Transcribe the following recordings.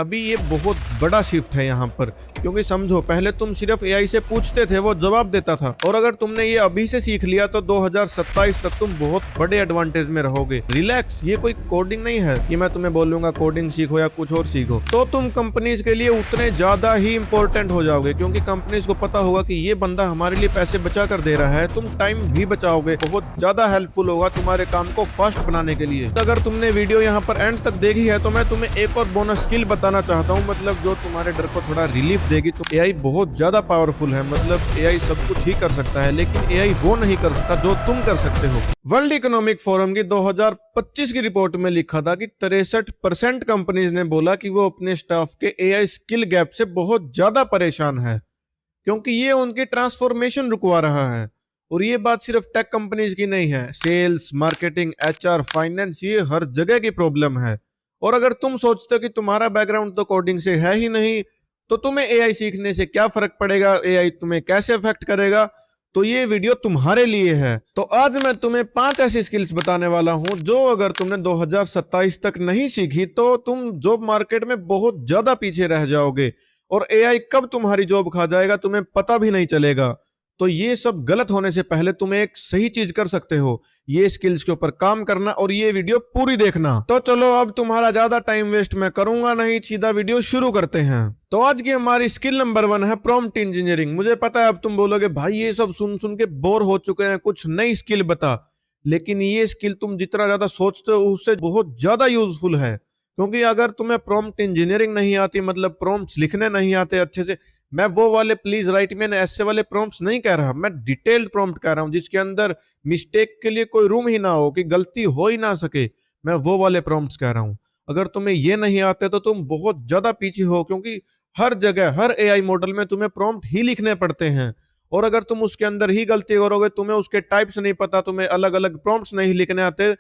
अभी ये बहुत बड़ा शिफ्ट है यहाँ पर, क्योंकि समझो पहले तुम सिर्फ एआई से पूछते थे, वो जवाब देता था, और अगर तुमने ये अभी से सीख लिया तो 2027 तक तुम बहुत बड़े एडवांटेज में रहोगे। रिलैक्स, ये कोई कोडिंग नहीं है कि मैं तुम्हें बोलूंगा कोडिंग सीखो या कुछ और सीखो, तो तुम कंपनीज के लिए उतने ज्यादा ही इंपॉर्टेंट हो जाओगे, क्योंकि कंपनीज को पता होगा कि ये बंदा हमारे लिए पैसे बचा कर दे रहा है। तुम टाइम भी बचाओगे, बहुत ज्यादा हेल्पफुल होगा तुम्हारे काम को फास्ट बनाने के लिए। अगर तुमने वीडियो यहाँ पर एंड तक देखी है तो मैं तुम्हें एक और बोनस स्किल बताना चाहता हूँ, मतलब जो तुम्हारे डर को थोड़ा रिलीफ देगी। तो एआई बहुत ज्यादा पावरफुल है, मतलब एआई सब कुछ ही कर सकता है, लेकिन एआई वो नहीं कर सकता जो तुम कर सकते हो। वर्ल्ड इकोनॉमिक फोरम की 2025 की रिपोर्ट में लिखा था कि 63% कंपनीज ने बोला कि वो अपने स्टाफ के एआई स्किल गैप से बहुत ज्यादा परेशान है, क्योंकि ये उनकी ट्रांसफॉर्मेशन रुकवा रहा है। और ये बात सिर्फ टेक कंपनीज की नहीं है, सेल्स, मार्केटिंग, एचआर, फाइनेंस, ये हर जगह की प्रॉब्लम है। और अगर तुम सोचते हो कि तुम्हारा बैकग्राउंड तो कोडिंग से है ही नहीं, तो तुम्हें एआई सीखने से क्या फर्क पड़ेगा, एआई तुम्हें कैसे अफेक्ट करेगा, तो ये वीडियो तुम्हारे लिए है। तो आज मैं तुम्हें 5 ऐसी स्किल्स बताने वाला हूं जो अगर तुमने 2027 तक नहीं सीखी तो तुम जॉब मार्केट में बहुत ज्यादा पीछे रह जाओगे, और एआई कब तुम्हारी जॉब खा जाएगा तुम्हें पता भी नहीं चलेगा। तो ये सब गलत होने से पहले तुम एक सही चीज कर सकते हो, ये स्किल्स के ऊपर काम करना, और ये वीडियो पूरी देखना। तो चलो अब तुम्हारा ज्यादा टाइम वेस्ट मैं करूंगा नहीं, सीधा वीडियो शुरू करते हैं। तो आज की हमारी स्किल नंबर 1 है प्रॉम्प्ट इंजीनियरिंग। मुझे पता है अब तुम बोलोगे भाई ये सब सुन सुन के बोर हो चुके हैं, कुछ नई स्किल बता। लेकिन ये स्किल तुम जितना ज्यादा सोचते हो उससे बहुत ज्यादा यूजफुल है, क्योंकि अगर तुम्हें प्रॉम्प्ट इंजीनियरिंग नहीं आती, मतलब प्रॉम्प्ट्स लिखने नहीं आते अच्छे से, मैं वो वाले प्लीज राइट में ऐसे वाले प्रॉम्प्ट्स नहीं कह रहा, मैं डिटेल्ड प्रॉम्प्ट कह रहा हूं जिसके अंदर मिस्टेक के लिए कोई रूम ही ना हो, कि गलती हो ही ना सके, मैं वो वाले प्रॉम्प्ट्स कह रहा हूं। अगर तुम्हें ये नहीं आते तो तुम बहुत ज्यादा पीछे हो, क्योंकि हर जगह हर एआई मॉडल में तुम्हें प्रॉम्प्ट ही लिखने पड़ते हैं, और अगर तुम उसके अंदर ही गलती करोगे, तुम्हें उसके टाइप्स नहीं पता, तुम्हें अलग अलग प्रॉम्प्ट्स नहीं लिखने आते,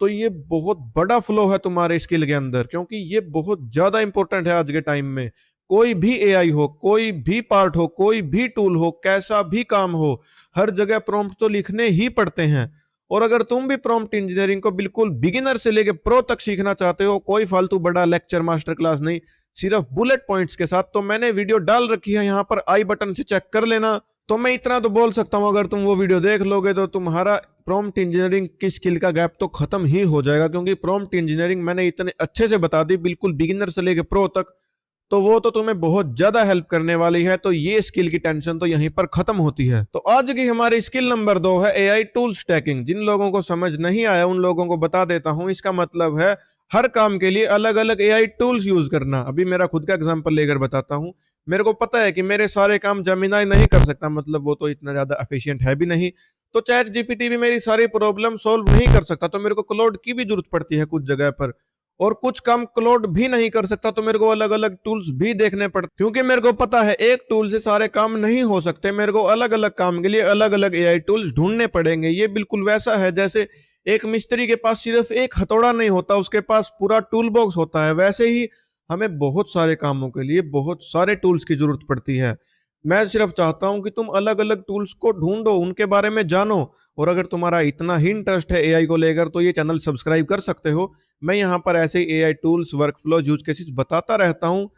तो ये बहुत बड़ा फ्लो है तुम्हारे स्किल के अंदर, क्योंकि ये बहुत ज्यादा इंपॉर्टेंट है आज के टाइम में। कोई भी एआई हो, कोई भी पार्ट हो, कोई भी टूल हो, कैसा भी काम हो, हर जगह प्रॉम्प्ट तो लिखने ही पड़ते हैं। और अगर तुम भी प्रॉम्प्ट इंजीनियरिंग को बिल्कुल बिगिनर से लेके प्रो तक सीखना चाहते हो, कोई फालतू बड़ा लेक्चर मास्टर क्लास नहीं, सिर्फ बुलेट पॉइंट्स के साथ, तो मैंने वीडियो डाल रखी है यहाँ पर, आई बटन से चेक कर लेना। तो मैं इतना तो बोल सकता हूँ, अगर तुम वो वीडियो देख लोगे तो तुम्हारा प्रॉम्प्ट इंजीनियरिंग की स्किल का गैप तो खत्म ही हो जाएगा, क्योंकि प्रॉम्प्ट इंजीनियरिंग मैंने इतने अच्छे से बता दी, बिल्कुल बिगिनर से लेके प्रो तक, तो वो तो तुम्हें बहुत ज्यादा हेल्प करने वाली है। तो ये स्किल की टेंशन तो यहीं पर खत्म होती है। तो आज की हमारी स्किल नंबर 2 है एआई टूल स्टैकिंग। जिन लोगों को समझ नहीं आया उन लोगों को बता देता हूं, इसका मतलब है हर काम के लिए अलग अलग एआई टूल्स यूज करना। अभी मेरा खुद का एग्जांपल लेकर बताता हूं। मेरे को पता है कि मेरे सारे काम जेमिनाई नहीं कर सकता, मतलब वो तो इतना ज्यादा एफिशिएंट है भी नहीं, तो चैट जीपीटी भी मेरी सारी प्रॉब्लम सॉल्व नहीं कर सकता, तो मेरे को क्लाउड की भी जरूरत पड़ती है कुछ जगह पर, और कुछ काम क्लाउड भी नहीं कर सकता, तो मेरे को अलग अलग टूल्स भी देखने पड़ते, क्योंकि मेरे को पता है एक टूल से सारे काम नहीं हो सकते, मेरे को अलग अलग काम के लिए अलग अलग एआई टूल्स ढूंढने पड़ेंगे। ये बिल्कुल वैसा है जैसे एक मिस्त्री के पास सिर्फ एक हथौड़ा नहीं होता, उसके पास पूरा टूल बॉक्स होता है, वैसे ही हमें बहुत सारे कामों के लिए बहुत सारे टूल्स की जरूरत पड़ती है। मैं सिर्फ चाहता हूं कि तुम अलग अलग टूल्स को ढूंढो, उनके बारे में जानो, और अगर तुम्हारा इतना ही इंटरेस्ट है एआई को लेकर तो ये चैनल सब्सक्राइब कर सकते हो। मैं यहाँ पर ऐसे ही AI tools, workflow, use cases बताता रहता हूँ,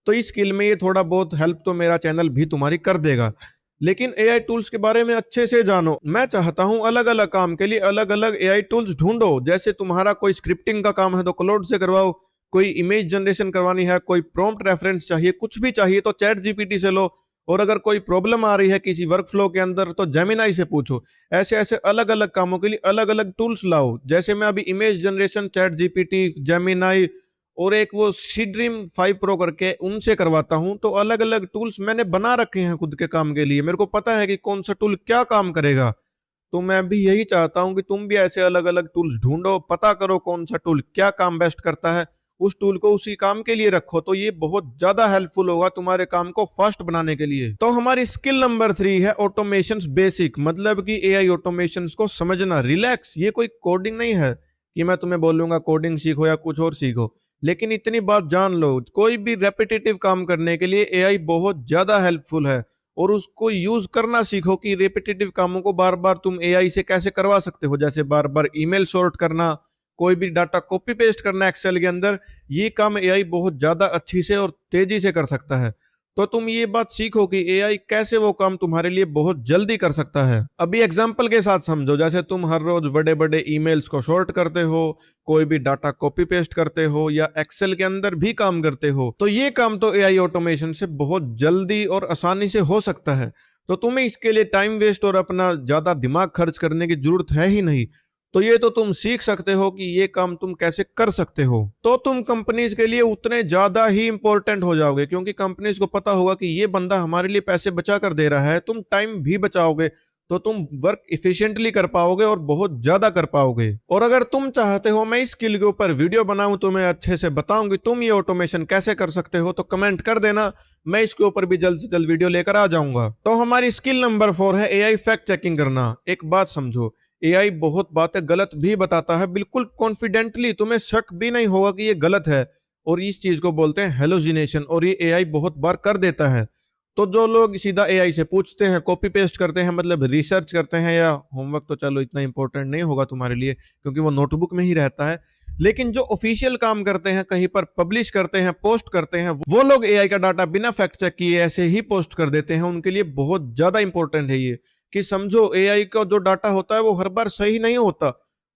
तो इस स्किल में ये थोड़ा बहुत हेल्प तो मेरा चैनल भी तुम्हारी कर देगा। लेकिन एआई टूल्स के बारे में अच्छे से जानो। मैं चाहता हूं अलग अलग काम के लिए अलग अलग एआई टूल्स ढूंढो, जैसे तुम्हारा कोई स्क्रिप्टिंग का काम है तो क्लाउड से करवाओ, कोई इमेज जनरेशन करवानी है, कोई प्रॉम्प्ट रेफरेंस चाहिए, कुछ भी चाहिए तो चैट जीपीटी से लो, और अगर कोई प्रॉब्लम आ रही है किसी वर्कफ्लो के अंदर तो जेमिनाई से पूछो। ऐसे ऐसे अलग अलग कामों के लिए अलग अलग टूल्स लाओ, जैसे मैं अभी image generation chat GPT, Gemini और एक वो सीड्रीम 5 प्रो करके उनसे करवाता हूं। तो अलग अलग टूल्स मैंने बना रखे हैं खुद के काम के लिए, मेरे को पता है कि कौन सा टूल क्या काम करेगा। तो मैं भी यही चाहता हूं कि तुम भी ऐसे अलग अलग टूल्स ढूंढो, पता करो कौन सा टूल क्या काम बेस्ट करता है, उस टूल को उसी काम के लिए रखो, तो ये बहुत ज्यादा हेल्पफुल होगा तुम्हारे काम को फास्ट बनाने के लिए। तो हमारी स्किल नंबर 3 है ऑटोमेशन बेसिक, मतलब कि एआई ऑटोमेशन को समझना। रिलैक्स, ये कोई कोडिंग नहीं है कि मैं तुम्हें बोलूंगा कोडिंग सीखो या कुछ और सीखो, लेकिन इतनी बात जान लो, कोई भी रेपिटेटिव काम करने के लिए एआई बहुत ज्यादा हेल्पफुल है, और उसको यूज करना सीखो कि रेपिटेटिव कामों को बार बार तुम एआई से कैसे करवा सकते हो, जैसे बार बार ईमेल सॉर्ट करना, कोई भी डाटा कॉपी पेस्ट करना एक्सेल के अंदर, ये काम एआई बहुत ज्यादा अच्छी से और तेजी से कर सकता है। तो तुम ये बात सीखो कि एआई कैसे वो काम तुम्हारे लिए बहुत जल्दी कर सकता है। अभी एग्जांपल के साथ समझो, जैसे तुम हर रोज बड़े बड़े ईमेल्स को शॉर्ट करते हो, कोई भी डाटा कॉपी पेस्ट करते हो या एक्सेल के अंदर भी काम करते हो, तो ये काम तो एआई ऑटोमेशन से बहुत जल्दी और आसानी से हो सकता है। तो तुम्हें इसके लिए टाइम वेस्ट और अपना ज्यादा दिमाग खर्च करने की जरूरत है ही नहीं। तो ये तो तुम सीख सकते हो कि ये काम तुम कैसे कर सकते हो, तो तुम कंपनीज के लिए उतने ज्यादा ही इंपॉर्टेंट हो जाओगे, क्योंकि कंपनीज को पता होगा कि ये बंदा हमारे लिए पैसे बचा कर दे रहा है। तुम टाइम भी बचाओगे, तो तुम वर्क इफिशिएंटली कर पाओगे और बहुत ज्यादा कर पाओगे। और अगर तुम चाहते हो मैं इस स्किल के ऊपर वीडियो बनाऊं, तुम्हें अच्छे से बताऊंगी तुम ये ऑटोमेशन कैसे कर सकते हो, तो कमेंट कर देना, मैं इसके ऊपर भी जल्द से जल्द वीडियो लेकर आ जाऊंगा। तो हमारी स्किल नंबर 4 है एआई फैक्ट चेकिंग करना। एक बात समझो, एआई बहुत बातें गलत भी बताता है, बिल्कुल कॉन्फिडेंटली, तुम्हें शक भी नहीं होगा कि ये गलत है। और इस चीज को बोलते हैं हेलुसिनेशन, और ये एआई बहुत बार कर देता है। तो जो लोग सीधा एआई से पूछते हैं, कॉपी पेस्ट करते हैं, मतलब रिसर्च करते हैं, या होमवर्क तो चलो इतना इंपॉर्टेंट नहीं होगा तुम्हारे लिए क्योंकि वो नोटबुक में ही रहता है, लेकिन जो ऑफिशियल काम करते हैं, कहीं पर पब्लिश करते हैं, पोस्ट करते हैं, वो लोग एआई का डाटा बिना फैक्ट चेक किए ऐसे ही पोस्ट कर देते हैं। उनके लिए बहुत ज्यादा इंपॉर्टेंट है ये कि समझो एआई का जो डाटा होता है वो हर बार सही नहीं होता,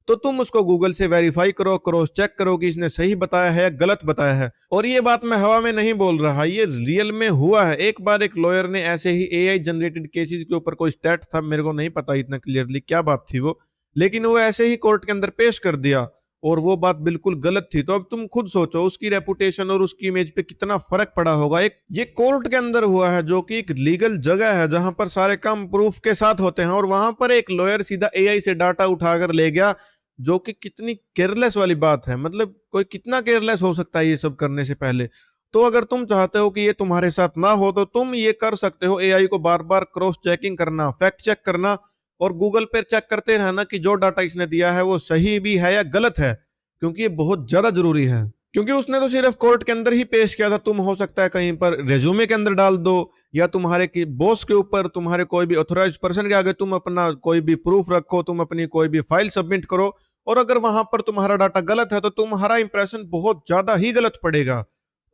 तो तुम उसको गूगल से वेरीफाई करो, क्रॉस चेक करो कि इसने सही बताया है या गलत बताया है। और ये बात मैं हवा में नहीं बोल रहा, ये रियल में हुआ है। एक बार एक लॉयर ने ऐसे ही एआई जनरेटेड केसेस के ऊपर कोई स्टैट था, मेरे को नहीं पता इतना क्लियरली क्या बात थी वो, लेकिन वो ऐसे ही कोर्ट के अंदर पेश कर दिया और वो बात बिल्कुल गलत थी। तो अब तुम खुद सोचो उसकी रेपुटेशन और उसकी इमेज पे कितना फर्क पड़ा होगा। एक ये कोर्ट के अंदर हुआ है, जो कि एक लीगल जगह है जहां पर सारे काम प्रूफ के साथ होते हैं, और वहां पर एक लॉयर सीधा एआई से डाटा उठाकर ले गया, जो कि कितनी केयरलेस वाली बात है। मतलब कोई कितना केयरलेस हो सकता है ये सब करने से पहले। तो अगर तुम चाहते हो कि ये तुम्हारे साथ ना हो, तो तुम ये कर सकते हो, एआई को बार बार क्रॉस चेकिंग करना, फैक्ट चेक करना, और गूगल पे चेक करते रहना कि जो डाटा इसने दिया है वो सही भी है या गलत है, क्योंकि ये बहुत ज्यादा जरूरी है। क्योंकि उसने तो सिर्फ कोर्ट के अंदर ही पेश किया था, तुम हो सकता है कहीं पर रेज्यूमे के अंदर डाल दो, या तुम्हारे बॉस के ऊपर, तुम्हारे कोई भी ऑथराइज्ड पर्सन के आगे तुम अपना कोई भी प्रूफ रखो, तुम अपनी कोई भी फाइल सबमिट करो, और अगर वहां पर तुम्हारा डाटा गलत है तो तुम्हारा इंप्रेशन बहुत ज्यादा ही गलत पड़ेगा।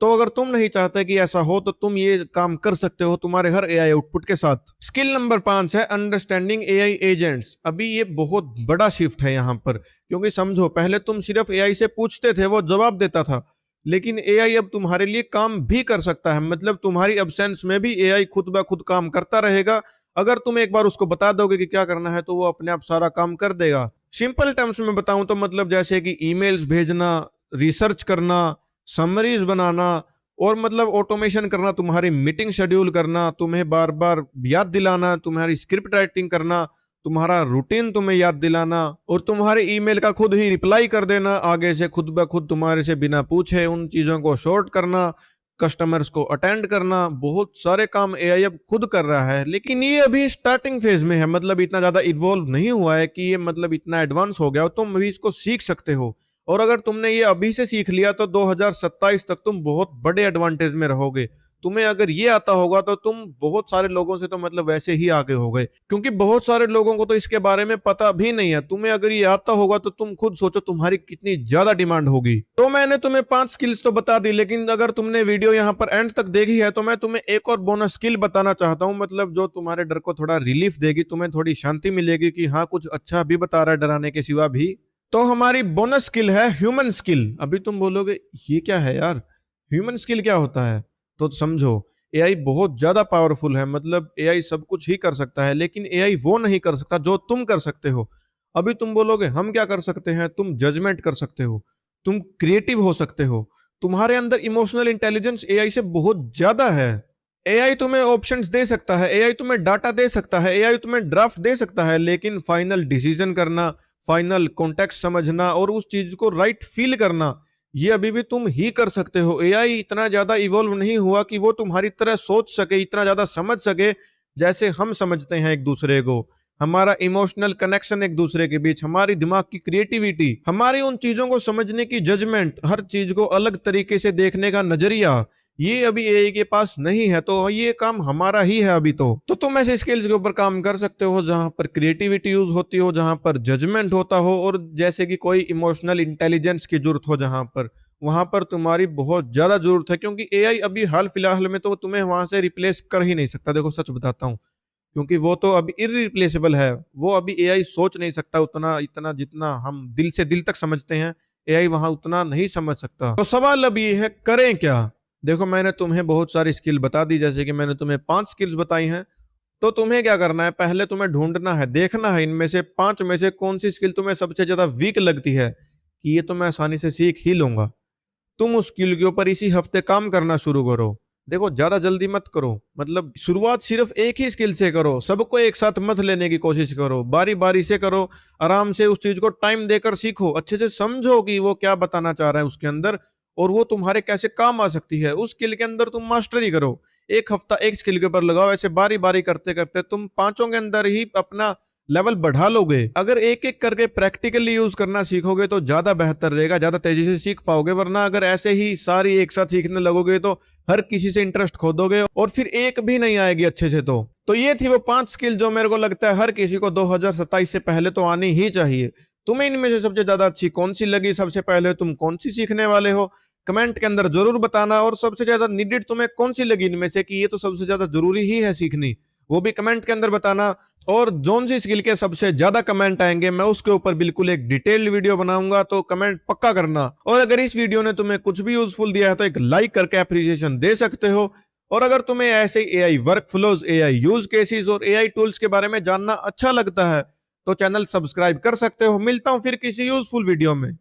तो अगर तुम नहीं चाहते कि ऐसा हो, तो तुम ये काम कर सकते हो तुम्हारे हर एआई आउटपुट के साथ। स्किल नंबर 5 है अंडरस्टैंडिंग एआई एजेंट्स। अभी ये बहुत बड़ा शिफ्ट है यहाँ पर, क्योंकि समझो पहले तुम सिर्फ एआई से पूछते थे, वो जवाब देता था, लेकिन एआई अब तुम्हारे लिए काम भी कर सकता है। मतलब तुम्हारी एब्सेंस में भी एआई खुद ब खुद काम करता रहेगा। अगर तुम एक बार उसको बता दोगे कि क्या करना है, तो वो अपने आप सारा काम कर देगा। सिंपल टर्म्स में बताऊं तो मतलब जैसे कि ईमेल्स भेजना, रिसर्च करना, समरीज बनाना, और मतलब ऑटोमेशन करना, तुम्हारी मीटिंग शेड्यूल करना, तुम्हें बार बार याद दिलाना, तुम्हारी स्क्रिप्ट राइटिंग करना, तुम्हारा रूटीन तुम्हें याद दिलाना, और तुम्हारे ईमेल का खुद ही रिप्लाई कर देना आगे से, खुद ब खुद तुम्हारे से बिना पूछे उन चीजों को शॉर्ट करना, कस्टमर्स को अटेंड करना। बहुत सारे काम एआई अब खुद कर रहा है, लेकिन ये अभी स्टार्टिंग फेज में है, मतलब इतना ज्यादा इन्वॉल्व नहीं हुआ है कि ये मतलब इतना एडवांस हो गया। तुम अभी इसको सीख सकते हो, और अगर तुमने ये अभी से सीख लिया तो 2027 तक तुम बहुत बड़े एडवांटेज में रहोगे। तुम्हें अगर ये आता होगा तो तुम बहुत सारे लोगों से तो मतलब वैसे ही आगे हो गए, क्योंकि बहुत सारे लोगों को तो इसके बारे में पता भी नहीं है। तुम्हें अगर ये आता होगा तो तुम खुद सोचो तुम्हारी कितनी ज्यादा डिमांड होगी। तो मैंने तुम्हें 5 स्किल्स तो बता दी, लेकिन अगर तुमने वीडियो यहाँ पर एंड तक देखी है तो मैं तुम्हें एक और बोनस स्किल बताना चाहता हूँ, मतलब जो तुम्हारे डर को थोड़ा रिलीफ देगी, तुम्हें थोड़ी शांति मिलेगी कि हाँ कुछ अच्छा भी बता रहा है डराने के सिवा भी। तो हमारी बोनस स्किल है ह्यूमन स्किल। अभी तुम बोलोगे ये क्या है यार, ह्यूमन स्किल क्या होता है? तो समझो एआई बहुत ज्यादा पावरफुल है, मतलब एआई सब कुछ ही कर सकता है, लेकिन एआई वो नहीं कर सकता जो तुम कर सकते हो। अभी तुम बोलोगे हम क्या कर सकते हैं? तुम जजमेंट कर सकते हो, तुम क्रिएटिव हो सकते हो, तुम्हारे अंदर इमोशनल इंटेलिजेंस एआई से बहुत ज्यादा है। एआई तुम्हें ऑप्शंस दे सकता है, एआई तुम्हें डाटा दे सकता है, एआई तुम्हें ड्राफ्ट दे सकता है, लेकिन फाइनल डिसीजन करना, फाइनल कॉन्टेक्स्ट समझना और उस चीज को राइट फील करना, ये अभी भी तुम ही कर सकते हो। एआई इतना ज्यादा इवॉल्व नहीं हुआ कि वो तुम्हारी तरह सोच सके, इतना ज्यादा समझ सके जैसे हम समझते हैं एक दूसरे को। हमारा इमोशनल कनेक्शन एक दूसरे के बीच, हमारी दिमाग की क्रिएटिविटी, हमारी उन चीजों को समझने की जजमेंट, हर चीज को अलग तरीके से देखने का नजरिया, ये अभी एआई के पास नहीं है, तो ये काम हमारा ही है अभी। तो तुम ऐसे स्किल्स के ऊपर काम कर सकते हो जहां पर क्रिएटिविटी यूज होती हो, जहां पर जजमेंट होता हो, और जैसे कि कोई इमोशनल इंटेलिजेंस की जरूरत हो जहां पर, वहां पर तुम्हारी बहुत ज्यादा जरूरत है, क्योंकि एआई अभी हाल फिलहाल में तो तुम्हें वहां से रिप्लेस कर ही नहीं सकता। देखो सच बताता हूँ, क्योंकि वो तो अभी इररिप्लेसेबल है। वो अभी एआई सोच नहीं सकता उतना इतना जितना हम दिल से दिल तक समझते हैं, एआई वहां उतना नहीं समझ सकता। तो सवाल अब ये है, करें क्या? देखो मैंने तुम्हें बहुत सारी स्किल बता दी, जैसे कि मैंने तुम्हें 5 स्किल्स बताई हैं। तो तुम्हें क्या करना है, पहले तुम्हें ढूंढना है, देखना है इनमें से 5 में से कौन सी स्किल तुम्हें सबसे ज्यादा वीक लगती है कि ये तो मैं आसानी से सीख ही लूंगा। तुम उस स्किल के ऊपर इसी हफ्ते काम करना शुरू करो। देखो ज्यादा जल्दी मत करो, मतलब शुरुआत सिर्फ एक ही स्किल से करो, सबको एक साथ मत लेने की कोशिश करो, बारी बारी से करो। आराम से उस चीज को टाइम देकर सीखो, अच्छे से समझो कि वो क्या बताना चाह रहा है उसके अंदर, और वो तुम्हारे कैसे काम आ सकती है। उस स्किल के अंदर तुम मास्टरी करो, एक हफ्ता एक स्किल के ऊपर लगाओ, ऐसे बारी बारी करते करते तुम 5 के अंदर ही अपना लेवल बढ़ा लोगे। अगर एक एक करके प्रैक्टिकली यूज करना सीखोगे तो ज्यादा बेहतर रहेगा, ज्यादा तेजी से सीख पाओगे। वरना अगर ऐसे ही सारी एक साथ सीखने लगोगे तो हर किसी से इंटरेस्ट खो दोगे और फिर एक भी नहीं आएगी अच्छे से। तो ये थी वो 5 स्किल जो मेरे को लगता है हर किसी को 2027 से पहले तो आनी ही चाहिए। तुम्हें इनमें से सबसे ज्यादा अच्छी कौन सी लगी, सबसे पहले तुम कौन सी सीखने वाले हो, कमेंट के अंदर जरूर बताना। और सबसे ज्यादा नीडेड तुम्हें कौन सी लगी इनमें से कि ये तो सबसे ज्यादा जरूरी ही है सीखनी, वो भी कमेंट के अंदर बताना। और जोन सी स्किल के सबसे ज्यादा कमेंट आएंगे मैं उसके ऊपर बिल्कुल एक डिटेल्ड वीडियो बनाऊंगा, तो कमेंट पक्का करना। और अगर इस वीडियो ने तुम्हें कुछ भी यूजफुल दिया है तो एक लाइक करके अप्रिसिएशन दे सकते हो। और अगर तुम्हें ऐसे AI workflows, AI use cases और एआई टूल्स के बारे में जानना अच्छा लगता है तो चैनल सब्सक्राइब कर सकते हो। मिलता हूं फिर किसी यूजफुल वीडियो में।